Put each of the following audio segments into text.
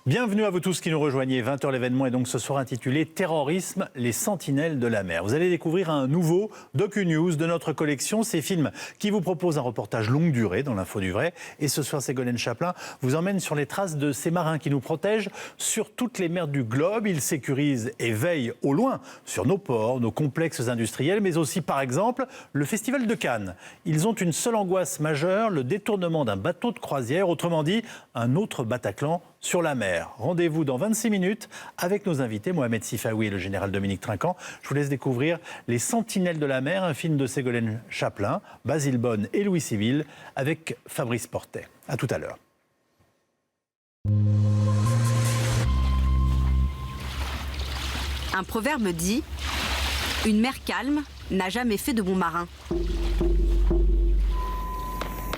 Bienvenue à vous tous qui nous rejoignez. 20h l'événement est donc ce soir intitulé Terrorisme, les sentinelles de la mer. Vous allez découvrir un nouveau docu-news de notre collection, ces films qui vous proposent un reportage longue durée dans l'info du vrai. Et ce soir, Ségolène Chaplin vous emmène sur les traces de ces marins qui nous protègent sur toutes les mers du globe. Ils sécurisent et veillent au loin sur nos ports, nos complexes industriels, mais aussi par exemple le Festival de Cannes. Ils ont une seule angoisse majeure, le détournement d'un bateau de croisière, autrement dit un autre Bataclan sur la mer. Rendez-vous dans 26 minutes avec nos invités, Mohamed Sifaoui et le général Dominique Trinquant. Je vous laisse découvrir Les Sentinelles de la mer, un film de Ségolène Chaplin, Basile Bone et Louis Civil, avec Fabrice Portet. À tout à l'heure. Un proverbe dit « Une mer calme n'a jamais fait de bons marins ».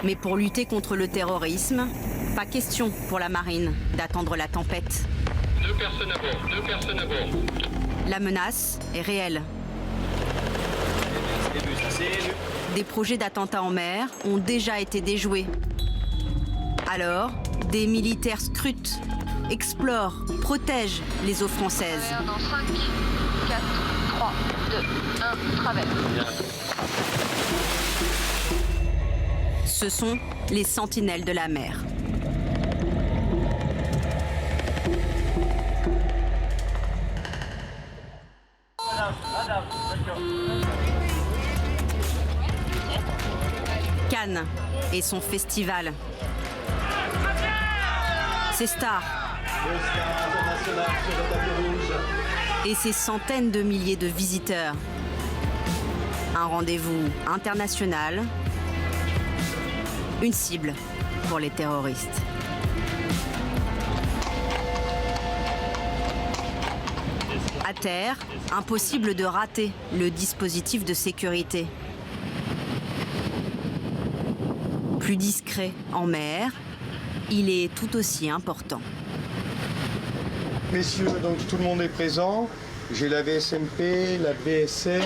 Mais pour lutter contre le terrorisme, pas question pour la marine d'attendre la tempête. 2 personnes à bord, 2 personnes à bord. La menace est réelle. Des projets d'attentats en mer ont déjà été déjoués. Alors, des militaires scrutent, explorent, protègent les eaux françaises. Dans 5, 4, 3, 2, 1, traverse. Ce sont les sentinelles de la mer. Cannes et son festival. Ses stars. Et ses centaines de milliers de visiteurs. Un rendez-vous international. Une cible pour les terroristes. À terre, impossible de rater le dispositif de sécurité. Plus discret en mer, il est tout aussi important. Messieurs, donc tout le monde est présent. J'ai la VSMP, la BSL.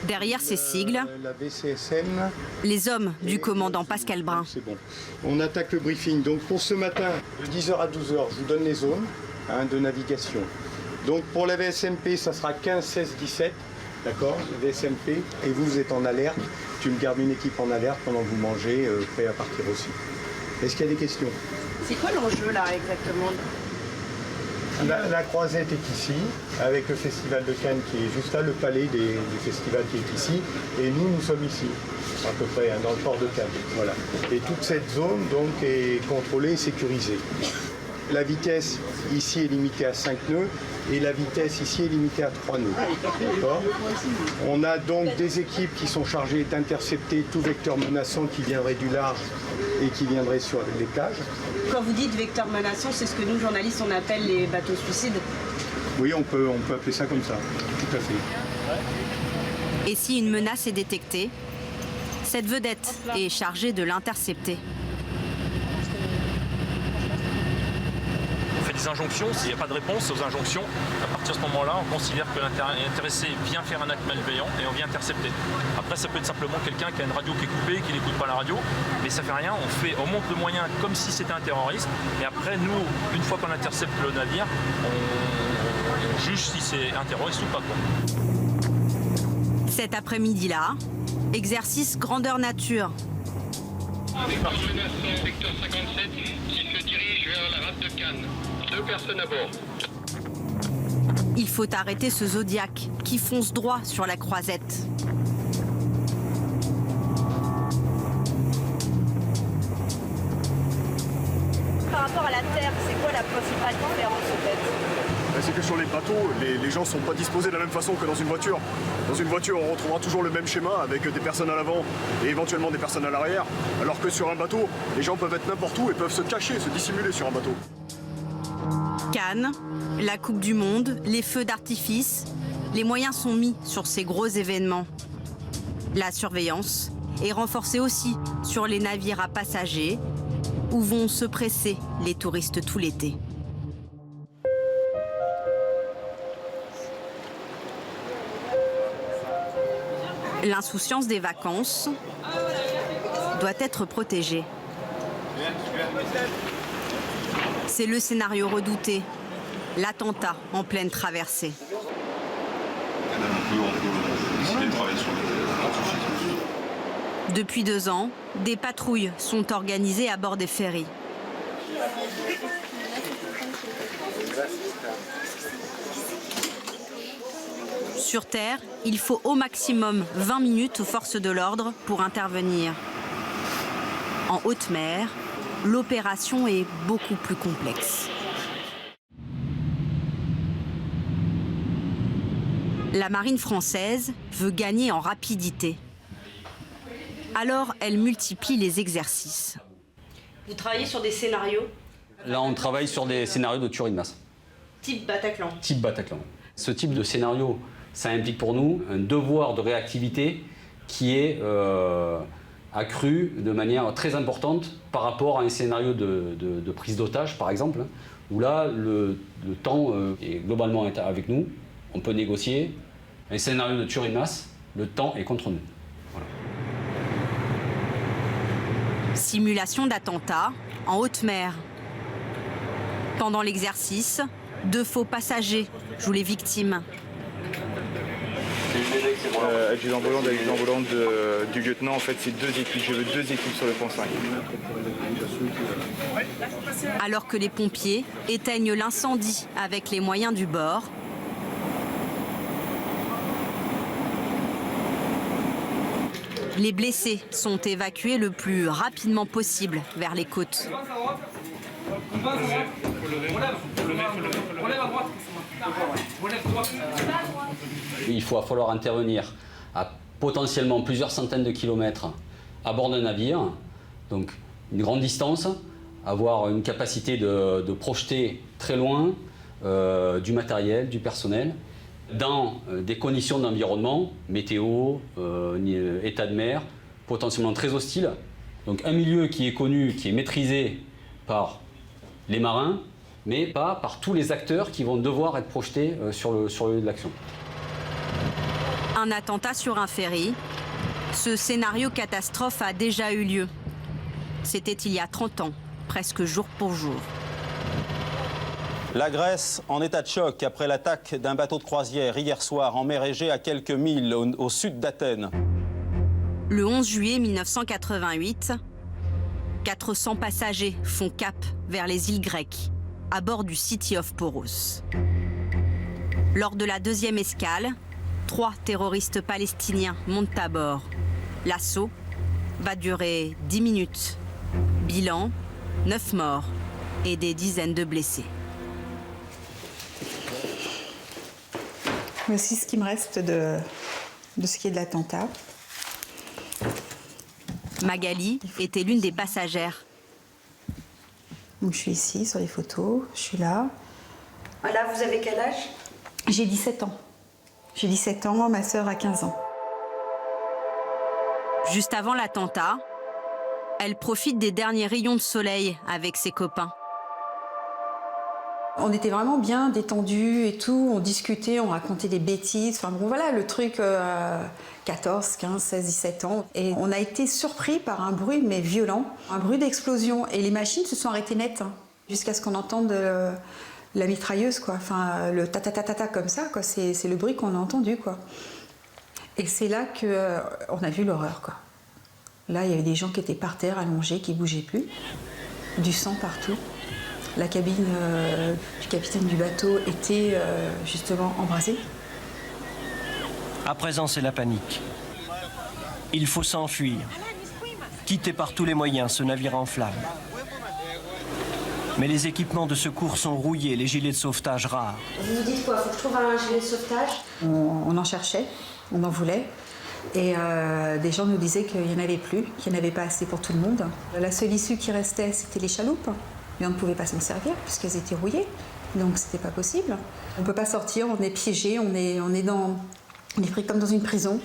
Derrière ces sigles, la VCSM. les hommes du commandant Pascal Brun. C'est bon. On attaque le briefing. Donc pour ce matin, de 10h à 12h, je vous donne les zones de navigation. Donc pour la VSMP, ça sera 15, 16, 17. D'accord, VSMP. Et vous êtes en alerte. Tu me gardes une équipe en alerte pendant que vous mangez, prêt à partir aussi. Est-ce qu'il y a des questions? C'est quoi l'enjeu là exactement? La croisette est ici, avec le Festival de Cannes qui est juste là, le palais du festival qui est ici, et nous sommes ici, à peu près, dans le port de Cannes. Voilà. Et toute cette zone donc est contrôlée et sécurisée. La vitesse ici est limitée à 5 nœuds, et la vitesse ici est limitée à 3 nœuds. D'accord ? On a donc des équipes qui sont chargées d'intercepter tout vecteur menaçant qui viendrait du large et qui viendrait sur les plages. Quand vous dites vecteur menaçant, c'est ce que nous, journalistes, on appelle les bateaux suicides. Oui, on peut appeler ça comme ça, tout à fait. Et si une menace est détectée, cette vedette est chargée de l'intercepter. On fait des injonctions, s'il n'y a pas de réponse aux injonctions, à partir de ce moment-là, on considère que l'intéressé vient faire un acte malveillant et on vient intercepter. Après, ça peut être simplement quelqu'un qui a une radio qui est coupée, qui n'écoute pas la radio, mais ça fait rien, on monte le moyen comme si c'était un terroriste, et après, nous, une fois qu'on intercepte le navire, on juge si c'est un terroriste ou pas, quoi. Cet après-midi-là, exercice grandeur nature. Vecteur menaçant, vecteur 57, qui se dirige vers la rade de Cannes. 2 personnes à bord. Il faut arrêter ce Zodiac qui fonce droit sur la croisette. Par rapport à la terre, c'est quoi la principale différence en fait? C'est que sur les bateaux, les gens ne sont pas disposés de la même façon que dans une voiture. Dans une voiture, on retrouvera toujours le même schéma avec des personnes à l'avant et éventuellement des personnes à l'arrière. Alors que sur un bateau, les gens peuvent être n'importe où et peuvent se cacher, se dissimuler sur un bateau. Cannes, la Coupe du Monde, les feux d'artifice, les moyens sont mis sur ces gros événements. La surveillance est renforcée aussi sur les navires à passagers où vont se presser les touristes tout l'été. L'insouciance des vacances doit être protégée. C'est le scénario redouté, l'attentat en pleine traversée. On peut décider de travailler sur le. Depuis 2 ans, des patrouilles sont organisées à bord des ferries. Sur Terre, il faut au maximum 20 minutes aux forces de l'ordre pour intervenir. En haute mer, l'opération est beaucoup plus complexe. La marine française veut gagner en rapidité. Alors, elle multiplie les exercices. Vous travaillez sur des scénarios Là, on travaille sur des scénarios de tuerie de masse. type Bataclan. Type Bataclan. Ce type de scénario, ça implique pour nous un devoir de réactivité qui est accru de manière très importante par rapport à un scénario de prise d'otage, par exemple, où là, le temps est globalement avec nous. On peut négocier. Un scénario de tuerie de masse, le temps est contre nous. Voilà. Simulation d'attentat en haute mer. Pendant l'exercice, 2 faux passagers jouent les victimes. Adjudant-volant du lieutenant, en fait, c'est 2 équipes. Je veux 2 équipes sur le pont 5. Alors que les pompiers éteignent l'incendie avec les moyens du bord, les blessés sont évacués le plus rapidement possible vers les côtes. Il va falloir intervenir à potentiellement plusieurs centaines de kilomètres à bord d'un navire, donc une grande distance, avoir une capacité de projeter très loin du matériel, du personnel, dans des conditions d'environnement, météo, état de mer, potentiellement très hostiles. Donc un milieu qui est connu, qui est maîtrisé par les marins, mais pas par tous les acteurs qui vont devoir être projetés sur le lieu de l'action. Un attentat sur un ferry. Ce scénario catastrophe a déjà eu lieu. C'était il y a 30 ans, presque jour pour jour. La Grèce en état de choc après l'attaque d'un bateau de croisière hier soir en mer Égée à quelques milles au sud d'Athènes. Le 11 juillet 1988, 400 passagers font cap vers les îles grecques, à bord du City of Poros. Lors de la 2e escale, 3 terroristes palestiniens montent à bord. L'assaut va durer 10 minutes. Bilan, 9 morts et des dizaines de blessés. Voici ce qui me reste de ce qui est de l'attentat. Magali était l'une des passagères. Donc je suis ici sur les photos, je suis là. Là, vous avez quel âge? J'ai 17 ans. J'ai 17 ans, ma sœur a 15 ans. Juste avant l'attentat, elle profite des derniers rayons de soleil avec ses copains. On était vraiment bien détendus et tout, on discutait, on racontait des bêtises. Enfin bon voilà, le truc 14, 15, 16, 17 ans. Et on a été surpris par un bruit mais violent, un bruit d'explosion. Et les machines se sont arrêtées net, jusqu'à ce qu'on entende la mitrailleuse, quoi. Enfin le ta-ta-ta-ta-ta comme ça, quoi. C'est le bruit qu'on a entendu, quoi. Et c'est là qu'on a vu l'horreur, quoi. Là, il y avait des gens qui étaient par terre, allongés, qui ne bougeaient plus. Du sang partout. La cabine du capitaine du bateau était justement embrasée. À présent, c'est la panique. Il faut s'enfuir. Quitter par tous les moyens ce navire en flammes. Mais les équipements de secours sont rouillés, les gilets de sauvetage rares. Vous vous dites quoi? Faut que je trouve un gilet de sauvetage? On en cherchait, on en voulait. Et des gens nous disaient qu'il n'y en avait plus, qu'il n'y en avait pas assez pour tout le monde. La seule issue qui restait, c'était les chaloupes. Mais on ne pouvait pas s'en servir puisqu'elles étaient rouillées. Donc c'était pas possible. On ne peut pas sortir, on est piégé, on est pris comme dans une prison.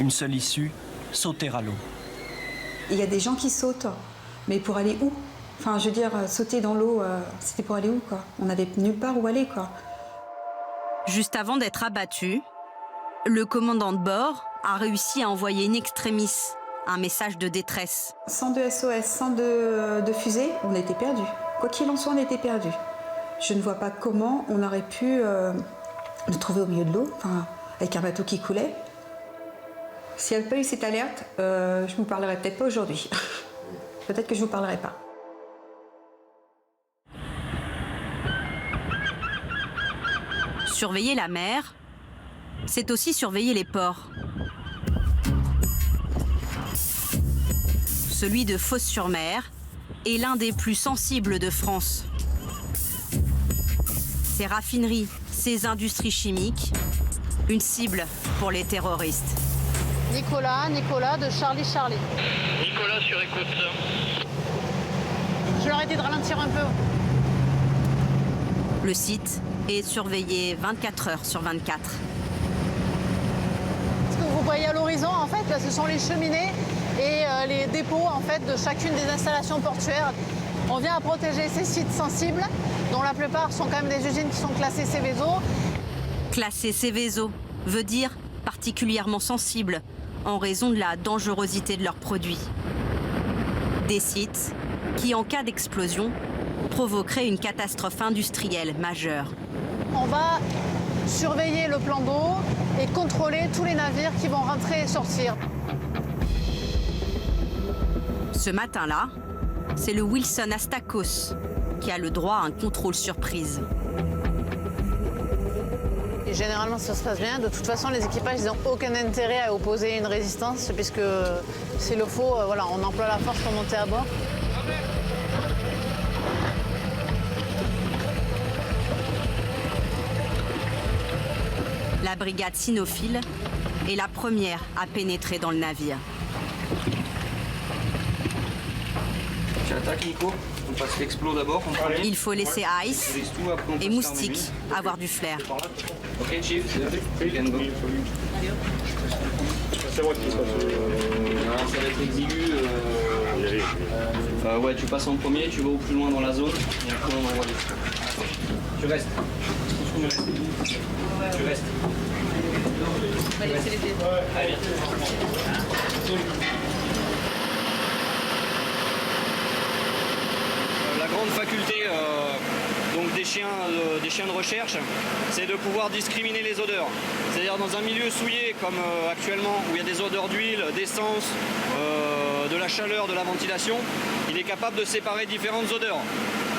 Une seule issue, sauter à l'eau. Il y a des gens qui sautent, mais pour aller où? Enfin, je veux dire, sauter dans l'eau, c'était pour aller où, quoi? On n'avait nulle part où aller, quoi. Juste avant d'être abattu, le commandant de bord a réussi à envoyer in extremis un message de détresse. Sans de SOS, sans de fusée, on était perdus. Quoi qu'il en soit, on était perdus. Je ne vois pas comment on aurait pu nous trouver au milieu de l'eau, avec un bateau qui coulait. S'il n'y avait pas eu cette alerte, je ne vous parlerais peut-être pas aujourd'hui. Peut-être que je ne vous parlerai pas. Surveiller la mer, c'est aussi surveiller les ports. Celui de Fos-sur-Mer est l'un des plus sensibles de France. Ses raffineries, ses industries chimiques, une cible pour les terroristes. Nicolas de Charlie. Nicolas sur écoute. Je leur ai dit de ralentir un peu. Le site est surveillé 24 heures sur 24. Ce que vous voyez à l'horizon, en fait, là, ce sont les cheminées et les dépôts en fait, de chacune des installations portuaires. On vient à protéger ces sites sensibles, dont la plupart sont quand même des usines qui sont classées Seveso. Classé Seveso veut dire particulièrement sensible en raison de la dangerosité de leurs produits. Des sites qui, en cas d'explosion, provoqueraient une catastrophe industrielle majeure. On va surveiller le plan d'eau et contrôler tous les navires qui vont rentrer et sortir. Ce matin-là, c'est le Wilson Astakos qui a le droit à un contrôle surprise. Et généralement, ça se passe bien. De toute façon, les équipages n'ont aucun intérêt à opposer une résistance, puisque s'il le faut, voilà, on emploie la force pour monter à bord. La brigade cynophile est la première à pénétrer dans le navire. Tu attaques, Nico. On passe l'explo d'abord. Il faut laisser Ice et Moustique avoir du flair. Ok, Chief, you can go. C'est moi qui Alors, ça va être exigu. Ouais, tu passes en premier, tu vas au plus loin dans la zone, et après on envoie les feux. Tu restes. Tu restes. On va laisser les pieds. Allez, viens. La grande faculté donc des chiens de recherche, c'est de pouvoir discriminer les odeurs. C'est-à-dire dans un milieu souillé comme actuellement, où il y a des odeurs d'huile, d'essence, de la chaleur, de la ventilation, il est capable de séparer différentes odeurs.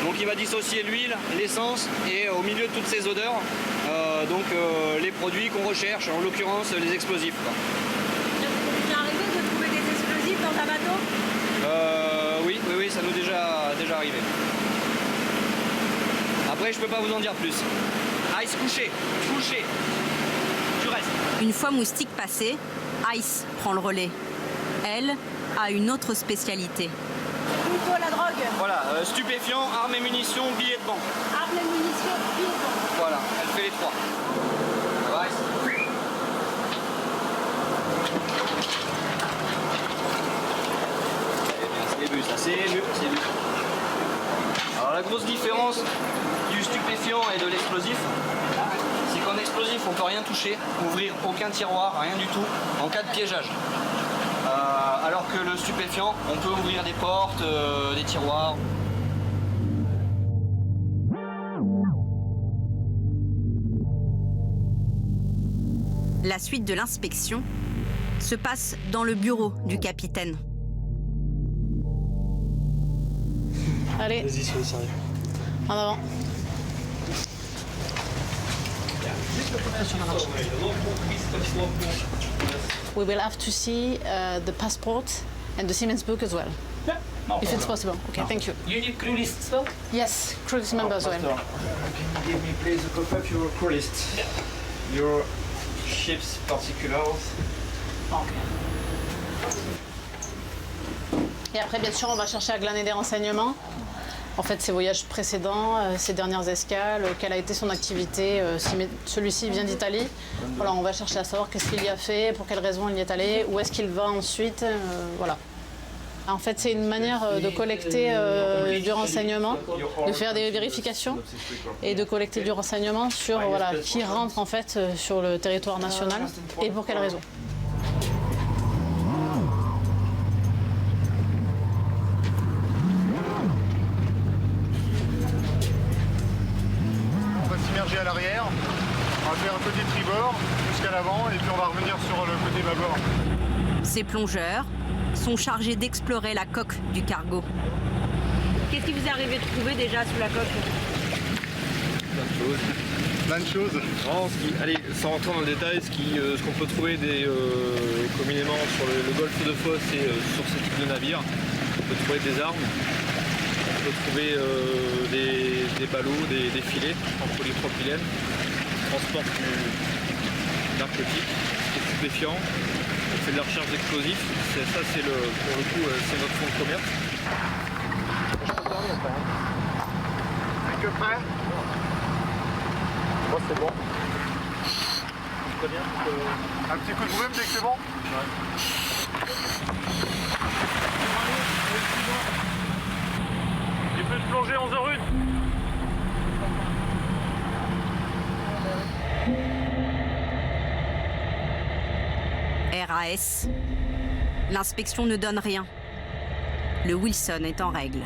Donc il va dissocier l'huile, l'essence et au milieu de toutes ces odeurs, les produits qu'on recherche, en l'occurrence les explosifs. Il est arrivé de trouver des explosifs dans un bateau ? Oui, ça nous est déjà arrivé. Après, je peux pas vous en dire plus. Ice, couché. Tu restes. Une fois Moustique passé, Ice prend le relais. Elle a une autre spécialité. Plutôt la drogue. Voilà, stupéfiants, armes et munitions, billets de banque. Armes et munitions, billets de banque. Voilà, elle fait les trois. Ça va, Ice ? C'est mieux. Alors la grosse différence du stupéfiant et de l'explosif, c'est qu'en explosif on peut rien toucher, ouvrir aucun tiroir, rien du tout, en cas de piégeage. Alors que le stupéfiant, on peut ouvrir des portes, des tiroirs. La suite de l'inspection se passe dans le bureau du capitaine. Allez. Vas-y, soyez sérieux. En avant. We will have to see the passport and the Siemens book as well. Yeah, no if it's problem. possible. Okay, thank you. You need crew list as well? Yes, crew list member as well. Can you give me please a copy of your crew list? Yeah. Your ship's particulars. Okay. Et après, bien sûr, on va chercher à glaner des renseignements. En fait, ses voyages précédents, ses dernières escales, quelle a été son activité, si celui-ci vient d'Italie. Voilà, on va chercher à savoir qu'est-ce qu'il y a fait, pour quelles raisons il y est allé, où est-ce qu'il va ensuite, voilà. En fait, c'est une manière de collecter du renseignement, de faire des vérifications et de collecter du renseignement sur voilà, qui rentre en fait sur le territoire national et pour quelles raisons. émerger à l'arrière. On va faire un côté tribord jusqu'à l'avant et puis on va revenir sur le côté bâbord. Ces plongeurs sont chargés d'explorer la coque du cargo. Qu'est-ce qui vous est arrivé de trouver déjà sous la coque? Plein de choses. Non, allez, sans rentrer dans le détail, ce qu'on peut trouver communément sur le golfe de Fos et sur ce type de navire, on peut trouver des armes, on peut trouver des ballots, des filets en polypropylène, transport du narcotique, des stupéfiants, on fait de la recherche d'explosifs. Ça, c'est pour le coup, c'est notre fonds de commerce. C'est que prêt? Moi c'est bon. Très bien. Un petit coup de brume dès que c'est bon? Il peut se plonger 11h01. RAS. L'inspection ne donne rien. Le Wilson est en règle.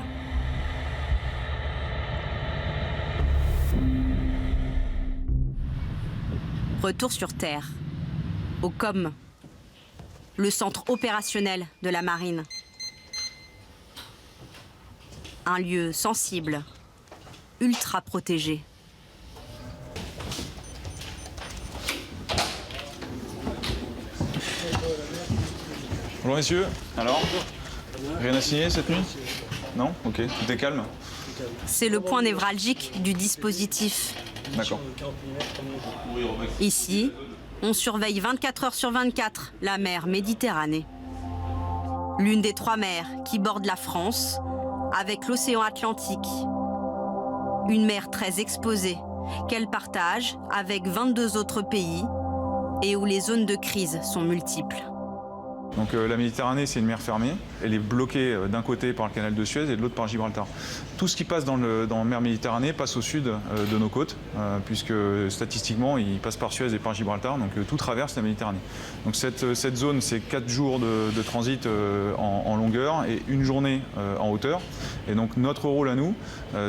Retour sur Terre, au COM, le centre opérationnel de la marine. Un lieu sensible, ultra protégé. Bonjour messieurs, alors, rien à signer cette nuit? Non? Ok, tout est calme? C'est le point névralgique du dispositif. D'accord. Ici, on surveille 24 heures sur 24 la mer Méditerranée. L'une des 3 mers qui bordent la France avec l'océan Atlantique. Une mer très exposée qu'elle partage avec 22 autres pays et où les zones de crise sont multiples. Donc la Méditerranée, c'est une mer fermée. Elle est bloquée d'un côté par le canal de Suez et de l'autre par Gibraltar. Tout ce qui passe dans la mer Méditerranée passe au sud de nos côtes, puisque statistiquement, il passe par Suez et par Gibraltar, donc tout traverse la Méditerranée. Donc cette zone, c'est 4 jours de transit en longueur et 1 journée en hauteur. Et donc notre rôle à nous,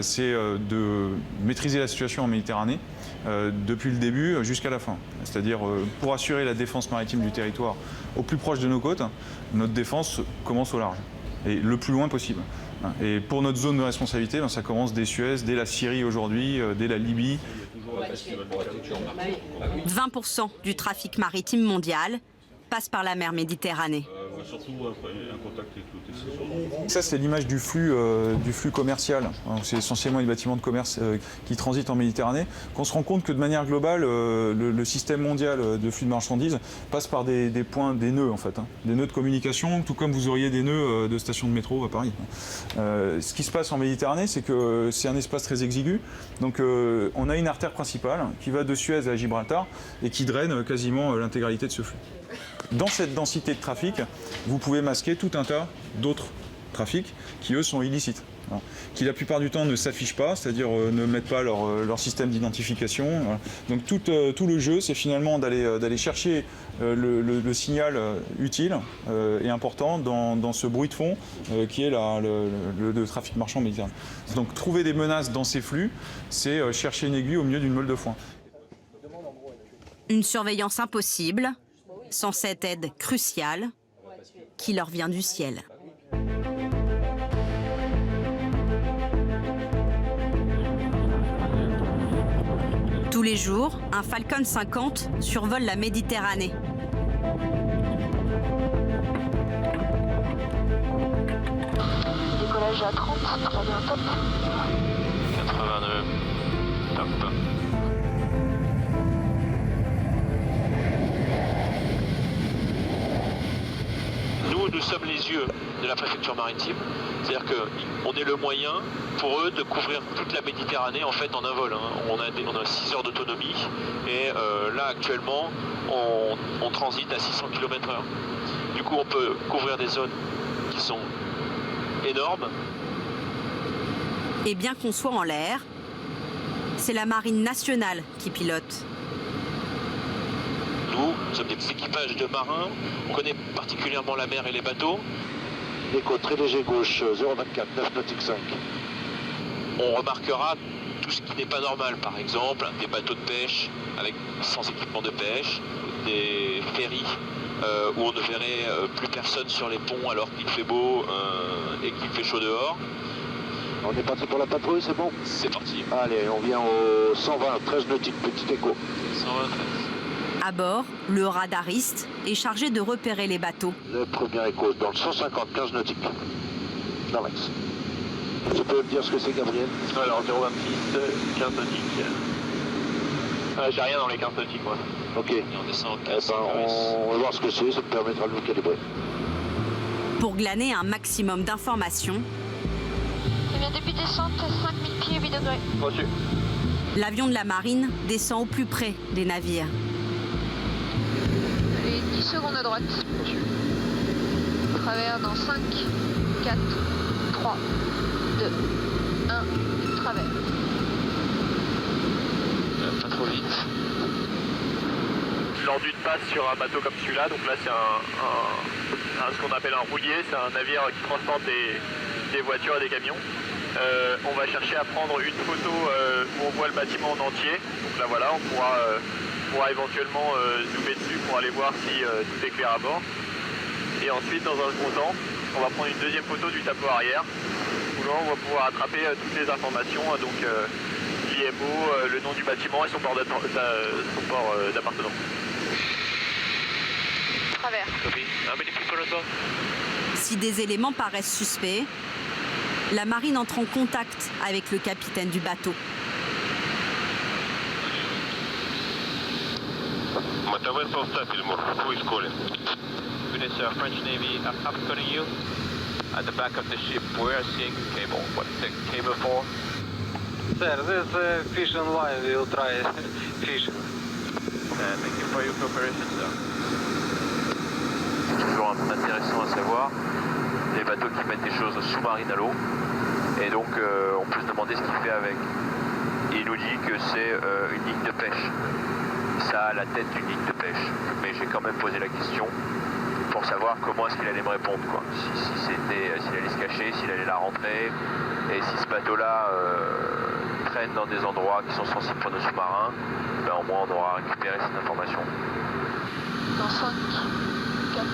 c'est de maîtriser la situation en Méditerranée depuis le début jusqu'à la fin. C'est-à-dire pour assurer la défense maritime du territoire au plus proche de nos côtes, notre défense commence au large et le plus loin possible. Et pour notre zone de responsabilité, ça commence dès Suez, dès la Syrie aujourd'hui, dès la Libye. 20% du trafic maritime mondial passe par la mer Méditerranée. Ça, c'est l'image du flux commercial. C'est essentiellement les bâtiments de commerce qui transitent en Méditerranée. Qu'on se rend compte que de manière globale, le système mondial de flux de marchandises passe par des points, des nœuds en fait. Des nœuds de communication, tout comme vous auriez des nœuds de stations de métro à Paris. Ce qui se passe en Méditerranée, c'est que c'est un espace très exigu. Donc on a une artère principale qui va de Suez à Gibraltar et qui draine quasiment l'intégralité de ce flux. Dans cette densité de trafic, vous pouvez masquer tout un tas d'autres trafics qui, eux, sont illicites. Qui, la plupart du temps, ne s'affichent pas, c'est-à-dire ne mettent pas leur système d'identification. Donc tout le jeu, c'est finalement d'aller chercher le signal utile et important dans ce bruit de fond qui est le trafic marchand méditerranéen. Donc trouver des menaces dans ces flux, c'est chercher une aiguille au milieu d'une meule de foin. Une surveillance impossible, sans cette aide cruciale qui leur vient du ciel. Tous les jours, un Falcon 50 survole la Méditerranée. Décollage à 30, très bien, top. 82, top. Nous sommes les yeux de la préfecture maritime, c'est-à-dire qu'on est le moyen pour eux de couvrir toute la Méditerranée en fait en un vol. On a 6 heures d'autonomie et là actuellement on transite à 600 km/h. Du coup on peut couvrir des zones qui sont énormes. Et bien qu'on soit en l'air, c'est la marine nationale qui pilote. Nous sommes des équipages de marins, on connaît particulièrement la mer et les bateaux. Écho très léger gauche, 024, 9 nautique 5. On remarquera tout ce qui n'est pas normal, par exemple des bateaux de pêche sans équipement de pêche, des ferries où on ne verrait plus personne sur les ponts alors qu'il fait beau et qu'il fait chaud dehors. On est parti pour la patrouille, c'est bon? C'est parti. Allez, on vient au 120, 13 nautiques, petit écho. 120, 13. À bord, le radariste est chargé de repérer les bateaux. Le premier écho dans le 150, 15 nautiques. Dans l'axe. Tu peux me dire ce que c'est, Gabriel? Alors 026, 15 nautiques. J'ai rien dans les 15 nautiques, moi. Ok. Et on descend au 15. On va voir ce que c'est, ça me permettra de nous calibrer. Pour glaner un maximum d'informations, Eh bien, début descente, 5000 pieds, 8 degrés. Reçu. l'avion de la marine descend au plus près des navires. Allez, 10 secondes à droite. Travers dans 5, 4, 3, 2, 1, travers. Pas trop vite. Lors d'une passe sur un bateau comme celui-là, donc là c'est ce qu'on appelle un roulier, c'est un navire qui transporte des voitures et des camions. On va chercher à prendre une photo où on voit le bâtiment en entier. Donc là voilà, on pourra éventuellement zoomer dessus pour aller voir si tout est clair à bord. Et ensuite, dans un second temps, on va prendre une deuxième photo du tableau arrière, où là on va pouvoir attraper toutes les informations, donc l'IMO, le nom du bâtiment et son port d'appartenance. Travers. Si des éléments paraissent suspects, la marine entre en contact avec le capitaine du bateau. Who is calling? It's French Navy. I'm calling you. At the back of the ship, we are seeing a cable. What's the cable for? Sir, this fish and line will try fishing. Thank you for your cooperation, sir. C'est toujours intéressant à savoir, les bateaux qui mettent des choses sous-marines à l'eau. Et donc, on peut se demander ce qu'il fait avec. Il nous dit que c'est une ligne de pêche. Ça a la tête d'une ligne de pêche. Mais j'ai quand même posé la question pour savoir comment est-ce qu'il allait me répondre, quoi. S'il allait se cacher, s'il allait la rentrer, et si ce bateau-là traîne dans des endroits qui sont sensibles pour nos sous-marins, ben au moins on aura récupéré cette information. Dans 5, 4,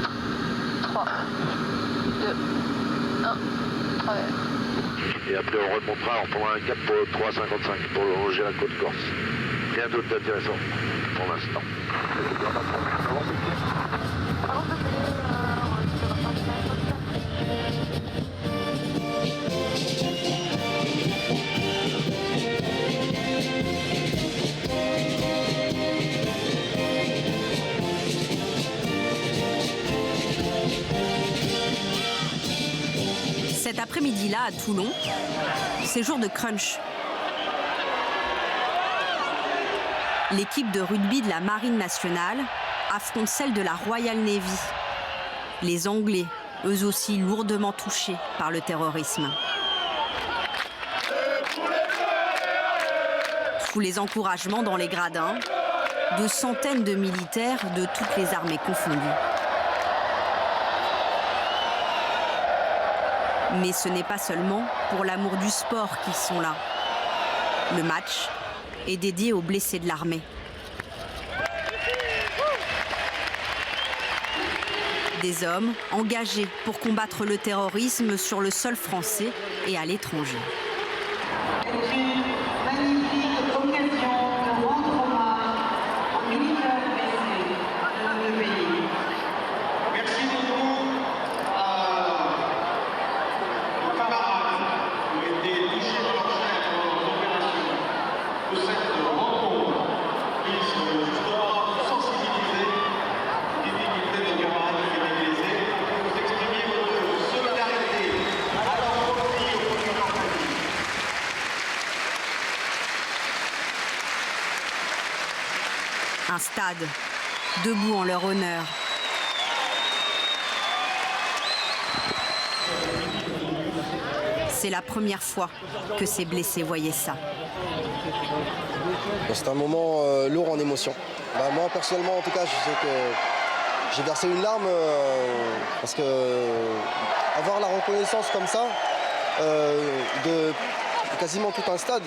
3, 2, 1, travers. Et après on remontera, on prendra un cap pour 3,55 pour longer la côte corse. Rien d'autre d'intéressant pour l'instant. Cet après-midi-là, à Toulon, c'est jour de crunch. L'équipe de rugby de la Marine nationale affronte celle de la Royal Navy. Les Anglais, eux aussi lourdement touchés par le terrorisme. Sous les encouragements dans les gradins, de centaines de militaires de toutes les armées confondues. Mais ce n'est pas seulement pour l'amour du sport qu'ils sont là. Le match est dédié aux blessés de l'armée. Des hommes engagés pour combattre le terrorisme sur le sol français et à l'étranger. Magnifique occasion de rendre hommage aux militaires blessés de notre pays. Merci beaucoup aux camarades qui ont été touchés par leur chair pendant l'opération de cette rencontre. Ils sont justement sensibilisés aux difficultés de camarades qui ont été blessés. Vous exprimez votre solidarité à leur profit au profit de leur famille. Un stade, debout en leur honneur. C'est la première fois que ces blessés voyaient ça. C'est un moment lourd en émotion. Moi personnellement en tout cas je sais que j'ai versé une larme parce que avoir la reconnaissance comme ça de quasiment tout un stade,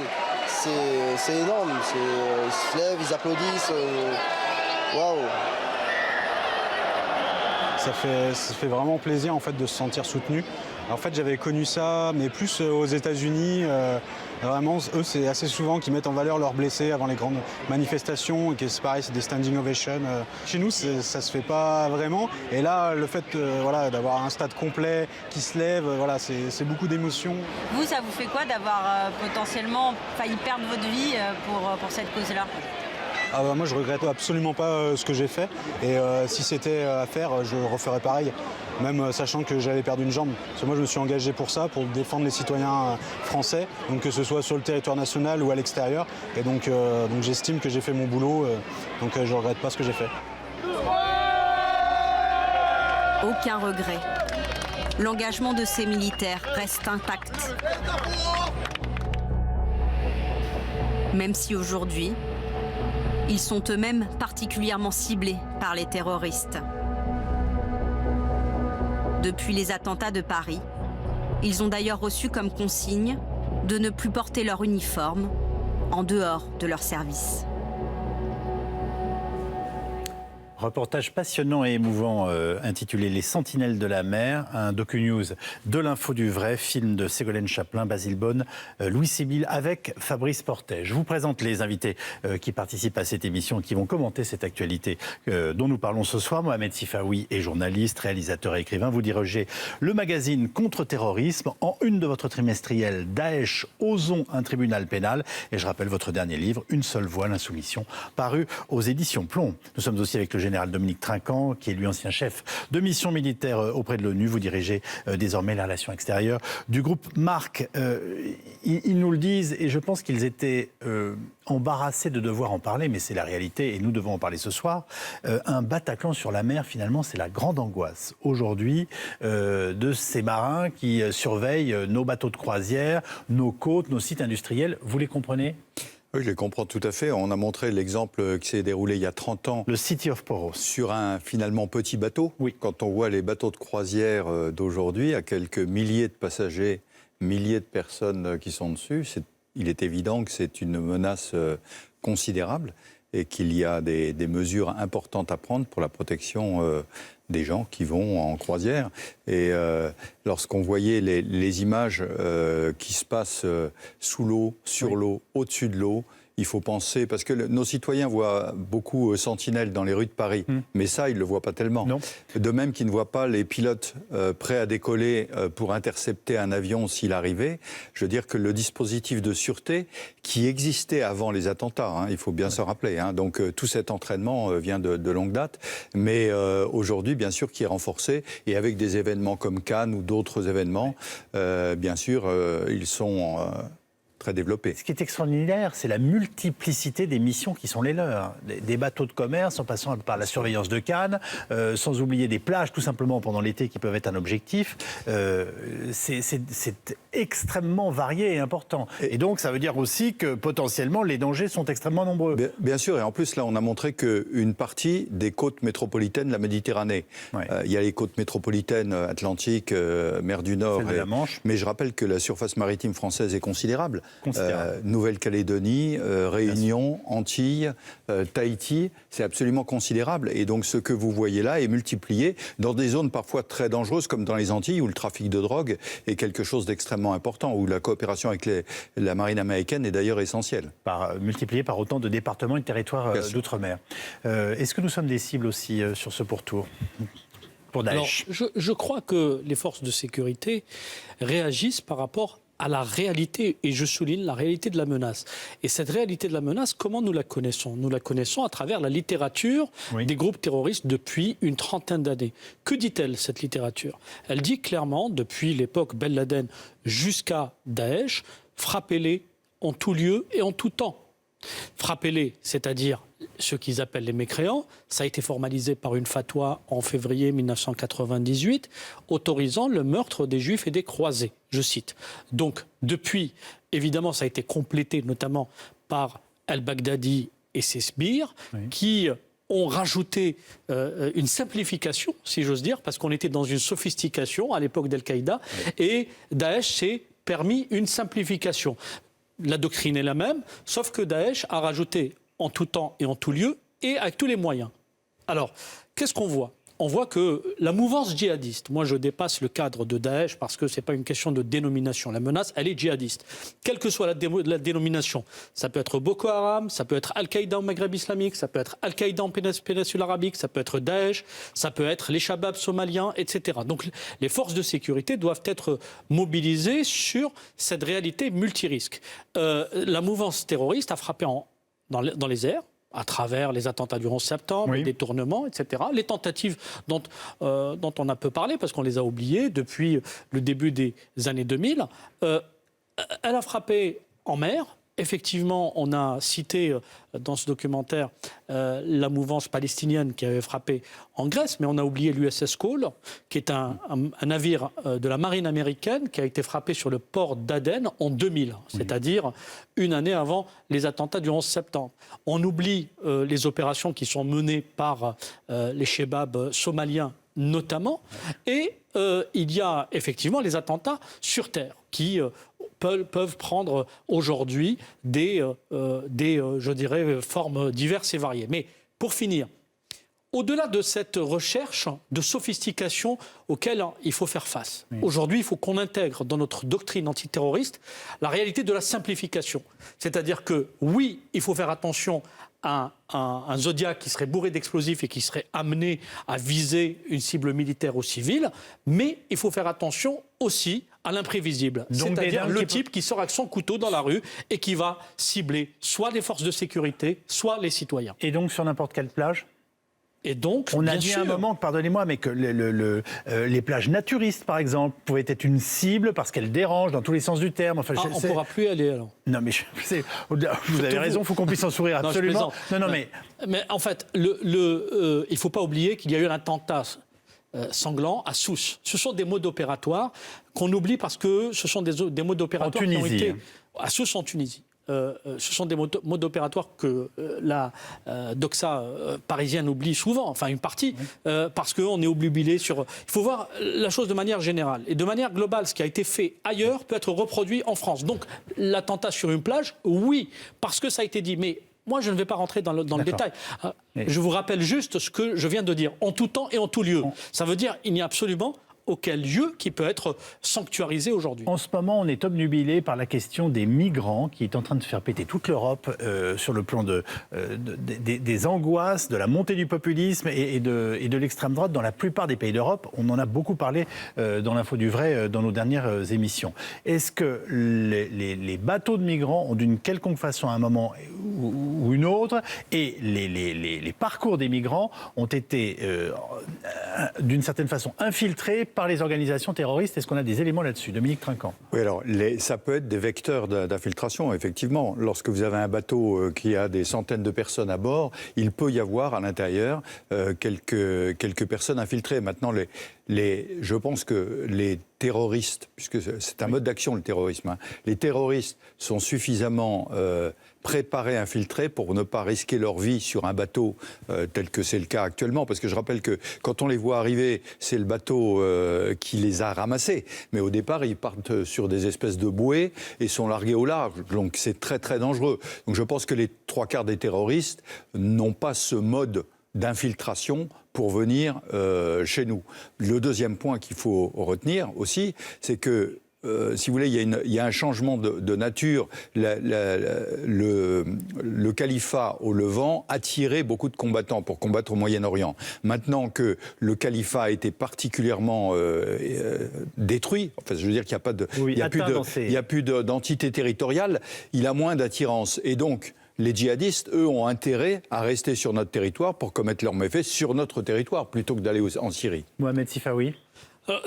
c'est énorme. Ils se lèvent, ils applaudissent. Waouh! Ça fait vraiment plaisir en fait de se sentir soutenu. En fait, j'avais connu ça, mais plus aux États-Unis. Vraiment, eux, c'est assez souvent qu'ils mettent en valeur leurs blessés avant les grandes manifestations. Et c'est pareil, c'est des standing ovations. Chez nous, ça se fait pas vraiment. Et là, le fait d'avoir un stade complet qui se lève, c'est beaucoup d'émotions. Vous, ça vous fait quoi d'avoir potentiellement failli perdre votre vie pour cette cause-là ? Moi, je regrette absolument pas ce que j'ai fait. Et si c'était à faire, je referais pareil. Même sachant que j'allais perdre une jambe. Parce que moi, je me suis engagé pour ça, pour défendre les citoyens français, donc que ce soit sur le territoire national ou à l'extérieur. Et donc j'estime que j'ai fait mon boulot, donc je regrette pas ce que j'ai fait. Aucun regret. L'engagement de ces militaires reste intact. Même si aujourd'hui, ils sont eux-mêmes particulièrement ciblés par les terroristes. Depuis les attentats de Paris, ils ont d'ailleurs reçu comme consigne de ne plus porter leur uniforme en dehors de leur service. Reportage passionnant et émouvant intitulé Les Sentinelles de la mer, un docu-news de l'info du vrai, film de Ségolène Chaplin, Basile Bone, Louis Sibille avec Fabrice Portet. Je vous présente les invités qui participent à cette émission et qui vont commenter cette actualité dont nous parlons ce soir. Mohamed Sifaoui est journaliste, réalisateur et écrivain. Vous dirigez le magazine Contre-terrorisme. En une de votre trimestriel, Daesh, osons un tribunal pénal. Et je rappelle votre dernier livre, Une seule voix, l'insoumission, paru aux éditions Plomb. Nous sommes aussi avec le général Dominique Trinquant, qui est lui ancien chef de mission militaire auprès de l'ONU. Vous dirigez désormais les relations extérieures du groupe Marc. Ils nous le disent et je pense qu'ils étaient embarrassés de devoir en parler, mais c'est la réalité et nous devons en parler ce soir. Un Bataclan sur la mer, finalement, c'est la grande angoisse aujourd'hui de ces marins qui surveillent nos bateaux de croisière, nos côtes, nos sites industriels. Vous les comprenez ? Oui, je les comprends tout à fait. On a montré l'exemple qui s'est déroulé il y a 30 ans. Le City of Poros. Sur un finalement petit bateau. Oui. Quand on voit les bateaux de croisière d'aujourd'hui, à quelques milliers de passagers, milliers de personnes qui sont dessus, il est évident que c'est une menace considérable et qu'il y a des mesures importantes à prendre pour la protection des gens qui vont en croisière. Et lorsqu'on voyait les images qui se passent sous l'eau, sur l'eau, au-dessus de l'eau, il faut penser, parce que nos citoyens voient beaucoup Sentinelles dans les rues de Paris, mais ça, ils ne le voient pas tellement. Non. De même qu'ils ne voient pas les pilotes prêts à décoller pour intercepter un avion s'il arrivait. Je veux dire que le dispositif de sûreté qui existait avant les attentats, il faut bien s'en rappeler, donc tout cet entraînement vient de longue date, mais aujourd'hui, bien sûr, qui est renforcé, et avec des événements comme Cannes ou d'autres événements, bien sûr, ils sont très développé. Ce qui est extraordinaire, c'est la multiplicité des missions qui sont les leurs. Des bateaux de commerce en passant par la surveillance de Cannes, sans oublier des plages tout simplement pendant l'été qui peuvent être un objectif. C'est extrêmement varié et important. Et donc ça veut dire aussi que potentiellement les dangers sont extrêmement nombreux. Bien sûr, et en plus là on a montré qu'une partie des côtes métropolitaines de la Méditerranée, il y a les côtes métropolitaines atlantiques, mer du Nord, et la Manche. Mais je rappelle que la surface maritime française est considérable. Nouvelle-Calédonie, Réunion, Antilles, Tahiti, c'est absolument considérable. Et donc ce que vous voyez là est multiplié dans des zones parfois très dangereuses comme dans les Antilles où le trafic de drogue est quelque chose d'extrêmement important, où la coopération avec la marine américaine est d'ailleurs essentielle. Multiplié par autant de départements et de territoires d'outre-mer. Est-ce que nous sommes des cibles aussi sur ce pourtour ? Pour Daesh. Alors, je crois que les forces de sécurité réagissent par rapport à la réalité, et je souligne la réalité de la menace. Et cette réalité de la menace, comment nous la connaissons ? Nous la connaissons à travers la littérature des groupes terroristes depuis une trentaine d'années. Que dit-elle, cette littérature ? Elle dit clairement, depuis l'époque Ben Laden jusqu'à Daesh, frappez-les en tout lieu et en tout temps. Frappez-les, c'est-à-dire ceux qu'ils appellent les mécréants, ça a été formalisé par une fatwa en février 1998, autorisant le meurtre des Juifs et des croisés, je cite. Donc, depuis, évidemment, ça a été complété notamment par El-Baghdadi et ses sbires, qui ont rajouté une simplification, si j'ose dire, parce qu'on était dans une sophistication à l'époque d'Al-Qaïda, et Daesh s'est permis une simplification. la doctrine est la même, sauf que Daesh a rajouté en tout temps et en tout lieu, et avec tous les moyens. Alors, qu'est-ce qu'on voit ? On voit que la mouvance djihadiste, moi je dépasse le cadre de Daesh parce que ce n'est pas une question de dénomination. La menace, elle est djihadiste. Quelle que soit la dénomination, ça peut être Boko Haram, ça peut être Al-Qaïda au Maghreb islamique, ça peut être Al-Qaïda en péninsule arabique, ça peut être Daesh, ça peut être les Shabab somaliens, etc. Donc les forces de sécurité doivent être mobilisées sur cette réalité multirisque. La mouvance terroriste a frappé dans les airs, à travers les attentats du 11 septembre, les détournements, etc. Les tentatives dont on a peu parlé, parce qu'on les a oubliées depuis le début des années 2000. Elle a frappé en mer. Effectivement, on a cité dans ce documentaire la mouvance palestinienne qui avait frappé en Grèce, mais on a oublié l'USS Cole, qui est un navire de la marine américaine qui a été frappé sur le port d'Aden en 2000, c'est-à-dire une année avant les attentats du 11 septembre. On oublie les opérations qui sont menées par les Shabab somaliens notamment, et il y a effectivement les attentats sur terre qui peuvent prendre aujourd'hui des je dirais, formes diverses et variées. Mais pour finir, au-delà de cette recherche de sophistication auquel il faut faire face, aujourd'hui, il faut qu'on intègre dans notre doctrine antiterroriste la réalité de la simplification. C'est-à-dire que, oui, il faut faire attention à un Zodiac qui serait bourré d'explosifs et qui serait amené à viser une cible militaire ou civile, mais il faut faire attention aussi à l'imprévisible, c'est-à-dire le type qui sort avec son couteau dans la rue et qui va cibler soit les forces de sécurité, soit les citoyens. Et donc sur n'importe quelle plage ? Et donc, on a dit à un moment, pardonnez-moi, mais que les plages naturistes, par exemple, pouvaient être une cible parce qu'elles dérangent dans tous les sens du terme. Enfin, on ne pourra plus y aller alors. Non, mais vous avez raison, il faut qu'on puisse en sourire absolument. Mais en fait, il ne faut pas oublier qu'il y a eu un attentat sanglant à Sousse. Ce sont des modes opératoires qu'on oublie parce que ce sont des modes opératoires qui ont été à Sousse en Tunisie. Ce sont des modes opératoires que la doxa parisienne oublie souvent, enfin une partie, parce qu'on est obnubilé sur... Il faut voir la chose de manière générale. Et de manière globale, ce qui a été fait ailleurs peut être reproduit en France. Donc l'attentat sur une plage, oui, parce que ça a été dit. Mais moi, je ne vais pas rentrer dans le détail. Je vous rappelle juste ce que je viens de dire, en tout temps et en tout lieu. Ça veut dire qu'il n'y a absolument auquel lieu qui peut être sanctuarisé aujourd'hui. En ce moment, on est obnubilé par la question des migrants qui est en train de faire péter toute l'Europe sur le plan des angoisses, de la montée du populisme et de l'extrême droite dans la plupart des pays d'Europe. On en a beaucoup parlé dans l'Info du Vrai dans nos dernières émissions. Est-ce que les bateaux de migrants ont d'une quelconque façon à un moment ou une autre, et les parcours des migrants ont été d'une certaine façon infiltrés par les organisations terroristes? Est-ce qu'on a des éléments là-dessus? Dominique Trinquant. Oui, alors ça peut être des vecteurs d'infiltration, effectivement. Lorsque vous avez un bateau qui a des centaines de personnes à bord, il peut y avoir à l'intérieur quelques personnes infiltrées. Maintenant, je pense que les terroristes, puisque c'est un mode d'action le terrorisme, les terroristes sont suffisamment préparés, infiltrés pour ne pas risquer leur vie sur un bateau tel que c'est le cas actuellement. Parce que je rappelle que quand on les voit arriver, c'est le bateau qui les a ramassés. Mais au départ, ils partent sur des espèces de bouées et sont largués au large. Donc c'est très très dangereux. Donc je pense que les 3/4 des terroristes n'ont pas ce mode d'infiltration pour venir chez nous. Le deuxième point qu'il faut retenir aussi, c'est que si vous voulez, il y a un changement de nature. Le califat au Levant attirait beaucoup de combattants pour combattre au Moyen-Orient. Maintenant que le califat a été particulièrement détruit, enfin, je veux dire qu'il n'y a plus d'entité territoriale, il a moins d'attirance. Et donc, les djihadistes, eux, ont intérêt à rester sur notre territoire pour commettre leurs méfaits sur notre territoire, plutôt que d'aller en Syrie. Mohamed Sifawi.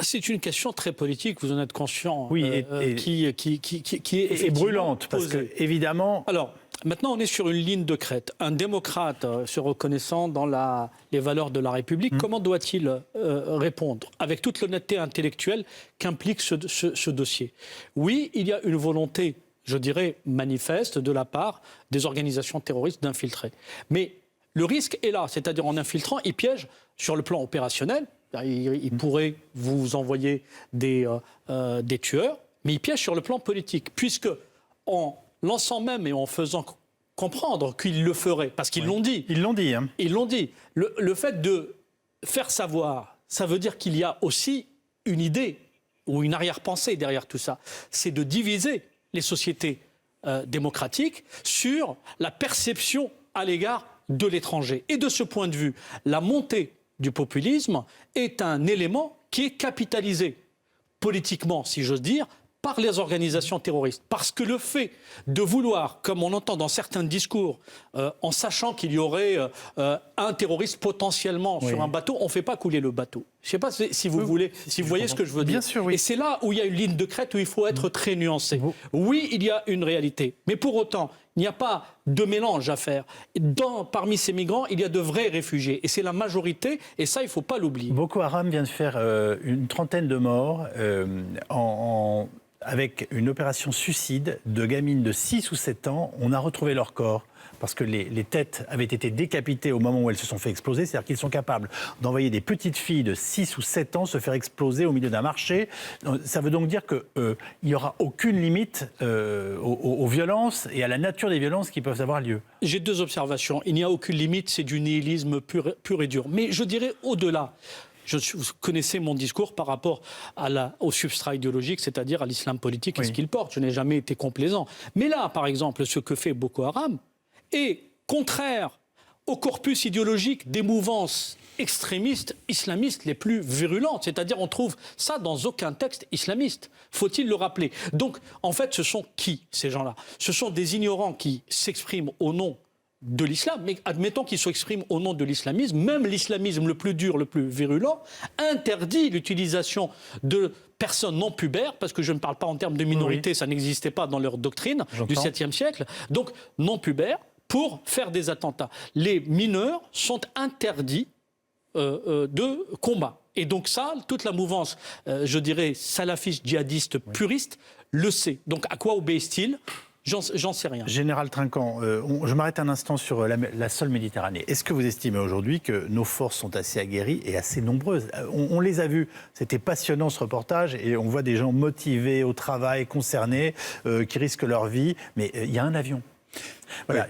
C'est une question très politique, vous en êtes conscient, oui, qui est brûlante, parce que, évidemment... Alors, maintenant, on est sur une ligne de crête. Un démocrate se reconnaissant dans les valeurs de la République, comment doit-il répondre avec toute l'honnêteté intellectuelle qu'implique ce dossier? Oui, il y a une volonté, je dirais, manifeste de la part des organisations terroristes d'infiltrer. Mais le risque est là, c'est-à-dire en infiltrant, ils piègent sur le plan opérationnel. Il pourrait vous envoyer des tueurs, mais il piège sur le plan politique, puisque en lançant même et en faisant comprendre qu'ils le feraient, parce qu'ils l'ont dit. Ils l'ont dit. Hein. Ils l'ont dit. Le fait de faire savoir, ça veut dire qu'il y a aussi une idée ou une arrière-pensée derrière tout ça. C'est de diviser les sociétés démocratiques sur la perception à l'égard de l'étranger. Et de ce point de vue, la montée du populisme est un élément qui est capitalisé politiquement, si j'ose dire, par les organisations terroristes. Parce que le fait de vouloir, comme on entend dans certains discours, en sachant qu'il y aurait un terroriste potentiellement sur un bateau, on ne fait pas couler le bateau. Je ne sais pas si vous voulez, si vous voyez ce que je veux dire. Bien sûr, oui. Et c'est là où il y a une ligne de crête où il faut être très nuancé. Oui, il y a une réalité. Mais pour autant, il n'y a pas de mélange à faire. Parmi ces migrants, il y a de vrais réfugiés. Et c'est la majorité, et ça, il ne faut pas l'oublier. Boko Haram vient de faire une trentaine de morts avec une opération suicide de gamines de 6 ou 7 ans. On a retrouvé leur corps parce que les têtes avaient été décapitées au moment où elles se sont fait exploser. C'est-à-dire qu'ils sont capables d'envoyer des petites filles de 6 ou 7 ans se faire exploser au milieu d'un marché. Ça veut donc dire qu'il n'y aura aucune limite aux violences et à la nature des violences qui peuvent avoir lieu. J'ai 2 observations. Il n'y a aucune limite, c'est du nihilisme pur et dur. Mais je dirais au-delà. Vous connaissez mon discours par rapport au substrat idéologique, c'est-à-dire à l'islam politique et ce qu'il porte. Je n'ai jamais été complaisant. Mais là, par exemple, ce que fait Boko Haram est contraire au corpus idéologique des mouvances extrémistes, islamistes les plus virulentes. C'est-à-dire, on trouve ça dans aucun texte islamiste. Faut-il le rappeler? Donc, en fait, ce sont qui, ces gens-là? Ce sont des ignorants qui s'expriment au nom de l'islam, mais admettons qu'ils s'expriment au nom de l'islamisme, même l'islamisme le plus dur, le plus virulent, interdit l'utilisation de personnes non pubères, parce que je ne parle pas en termes de minorité, ça n'existait pas dans leur doctrine du 7e siècle, donc non pubères, pour faire des attentats. Les mineurs sont interdits de combat. Et donc ça, toute la mouvance, je dirais, salafiste, djihadiste, puriste, le sait. Donc à quoi obéissent-ils ? J'en sais rien. Général Trinquant, je m'arrête un instant sur la seule Méditerranée. Est-ce que vous estimez aujourd'hui que nos forces sont assez aguerries et assez nombreuses? On les a vues, c'était passionnant ce reportage, et on voit des gens motivés au travail, concernés, qui risquent leur vie, mais il y a un avion. Voilà,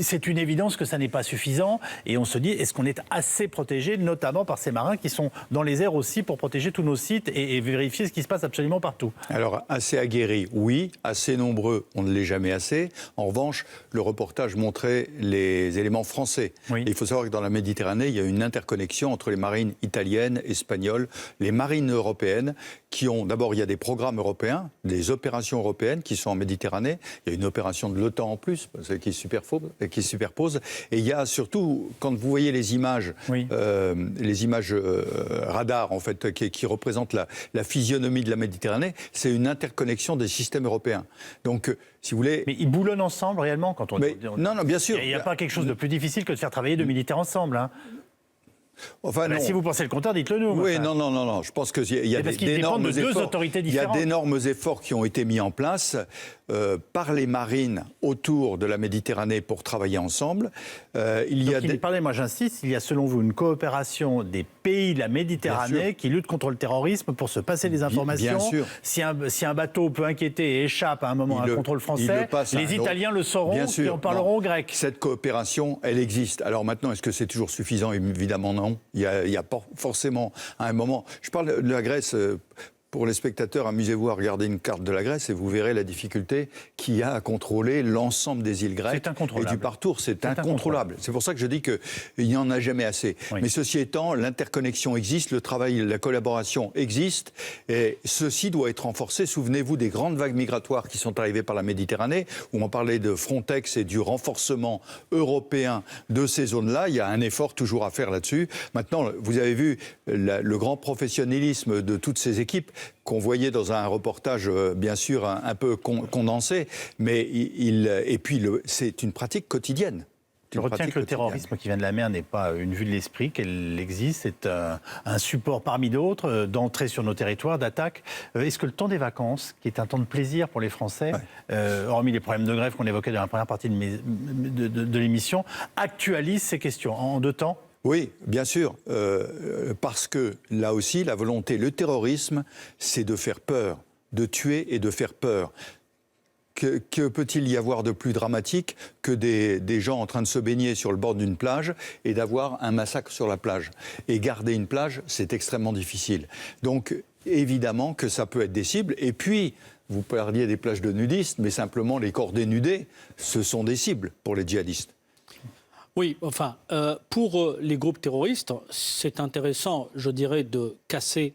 c'est une évidence que ça n'est pas suffisant, et on se dit, est-ce qu'on est assez protégé, notamment par ces marins qui sont dans les airs aussi pour protéger tous nos sites et vérifier ce qui se passe absolument partout? Alors, assez aguerris, oui, assez nombreux, on ne l'est jamais assez. En revanche, le reportage montrait les éléments français. Oui. Il faut savoir que dans la Méditerranée, il y a une interconnexion entre les marines italiennes, espagnoles, les marines européennes, qui ont, d'abord, il y a des programmes européens, des opérations européennes qui sont en Méditerranée. Il y a une opération de l'OTAN en plus, qui se superpose. Et il y a surtout, quand vous voyez les images, radar, en fait, qui représentent la physionomie de la Méditerranée, c'est une interconnexion des systèmes européens. Donc, si vous voulez... Mais ils boulonnent ensemble, réellement, quand on... Non, bien sûr. Il n'y a pas quelque chose de plus difficile que de faire travailler 2 militaires ensemble, hein. Enfin, non. Si vous pensez le contraire, dites-le nous. Oui, enfin. Non. Je pense qu'il y a d'énormes efforts. Il y a d'énormes efforts qui ont été mis en place par les marines autour de la Méditerranée pour travailler ensemble. Pardonnez-moi, j'insiste, il y a selon vous une coopération des pays de la Méditerranée qui luttent contre le terrorisme pour se passer des informations. Bien sûr. Si un bateau peut inquiéter et échappe à un moment à un contrôle français, les Italiens le sauront et en parleront au grec. Cette coopération, elle existe. Alors maintenant, est-ce que c'est toujours suffisant? Évidemment non. Il y a forcément à un moment... Je parle de la Grèce... Pour les spectateurs, amusez-vous à regarder une carte de la Grèce et vous verrez la difficulté qu'il y a à contrôler l'ensemble des îles grecques et du parcours. C'est incontrôlable. C'est pour ça que je dis qu'il n'y en a jamais assez. Oui. Mais ceci étant, l'interconnexion existe, le travail, la collaboration existe, et ceci doit être renforcé. Souvenez-vous des grandes vagues migratoires qui sont arrivées par la Méditerranée, où on parlait de Frontex et du renforcement européen de ces zones-là. Il y a un effort toujours à faire là-dessus. Maintenant, vous avez vu le grand professionnalisme de toutes ces équipes, qu'on voyait dans un reportage, bien sûr, un peu condensé, mais c'est une pratique quotidienne. Je retiens que le terrorisme qui vient de la mer n'est pas une vue de l'esprit, qu'elle existe, c'est un support parmi d'autres d'entrée sur nos territoires, d'attaque. Est-ce que le temps des vacances, qui est un temps de plaisir pour les Français, hormis les problèmes de grève qu'on évoquait dans la première partie de l'émission, actualise ces questions en 2 temps ? Oui, bien sûr, parce que là aussi, la volonté, le terrorisme, c'est de faire peur. de tuer et de faire peur. Que peut-il y avoir de plus dramatique que des gens en train de se baigner sur le bord d'une plage et d'avoir un massacre sur la plage? Et garder une plage, c'est extrêmement difficile. Donc, évidemment que ça peut être des cibles. Et puis, vous parliez des plages de nudistes, mais simplement les corps dénudés, ce sont des cibles pour les djihadistes. Oui, enfin, pour les groupes terroristes, c'est intéressant, je dirais, de casser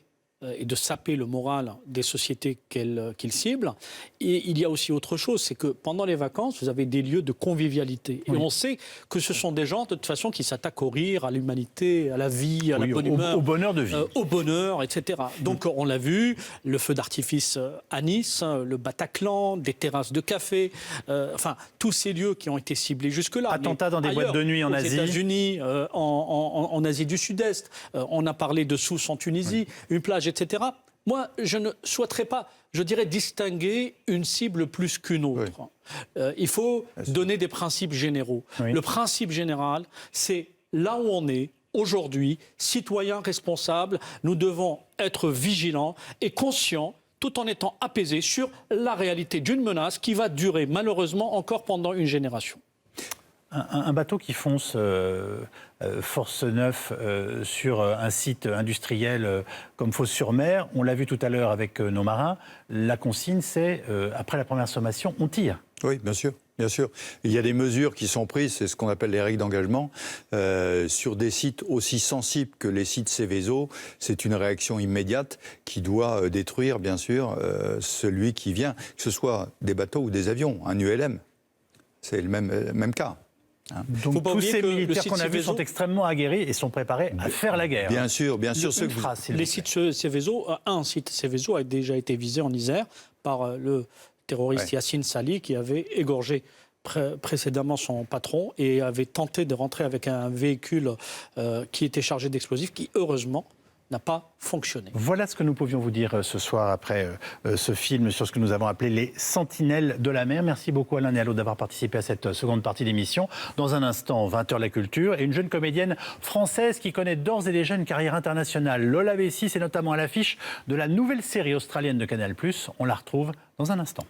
et de saper le moral des sociétés qu'ils ciblent. Et il y a aussi autre chose, c'est que pendant les vacances, vous avez des lieux de convivialité. Et on sait que ce sont des gens, de toute façon, qui s'attaquent au rire, à l'humanité, à la vie, à la bonne humeur. Au bonheur de vie. Au bonheur, etc. Donc on l'a vu, le feu d'artifice à Nice, le Bataclan, des terrasses de café, enfin, tous ces lieux qui ont été ciblés jusque-là. Attentats dans des boîtes de nuit en Asie. Aux États-Unis, en Asie du Sud-Est. On a parlé de Sousse en Tunisie, une plage, etc. Moi, je ne souhaiterais pas, je dirais, distinguer une cible plus qu'une autre. Il faut donner des principes généraux. Le principe général, c'est là où on est aujourd'hui, citoyens responsables, nous devons être vigilants et conscients, tout en étant apaisés sur la réalité d'une menace qui va durer malheureusement encore pendant une génération. Un bateau qui fonce Force 9 sur un site industriel comme Fos-sur-Mer, on l'a vu tout à l'heure avec nos marins, la consigne c'est, après la première sommation, on tire. Oui, bien sûr. Bien sûr. Il y a des mesures qui sont prises, c'est ce qu'on appelle les règles d'engagement. Sur des sites aussi sensibles que les sites Seveso, c'est une réaction immédiate qui doit détruire, bien sûr, celui qui vient, que ce soit des bateaux ou des avions, un ULM. C'est le même cas. Donc tous ces militaires qu'on a vus sont extrêmement aguerris et sont préparés à faire la guerre. Bien sûr, bien sûr. Les sites Seveso, un site Seveso a déjà été visé en Isère par le terroriste Yassine Sali qui avait égorgé précédemment son patron et avait tenté de rentrer avec un véhicule qui était chargé d'explosifs qui, heureusement, n'a pas fonctionné. Voilà ce que nous pouvions vous dire ce soir après ce film sur ce que nous avons appelé les Sentinelles de la mer. Merci beaucoup à l'un et à l'autre d'avoir participé à cette seconde partie d'émission. Dans un instant, 20h la culture et une jeune comédienne française qui connaît d'ores et déjà une carrière internationale. Lola Bessis est notamment à l'affiche de la nouvelle série australienne de Canal+. On la retrouve dans un instant.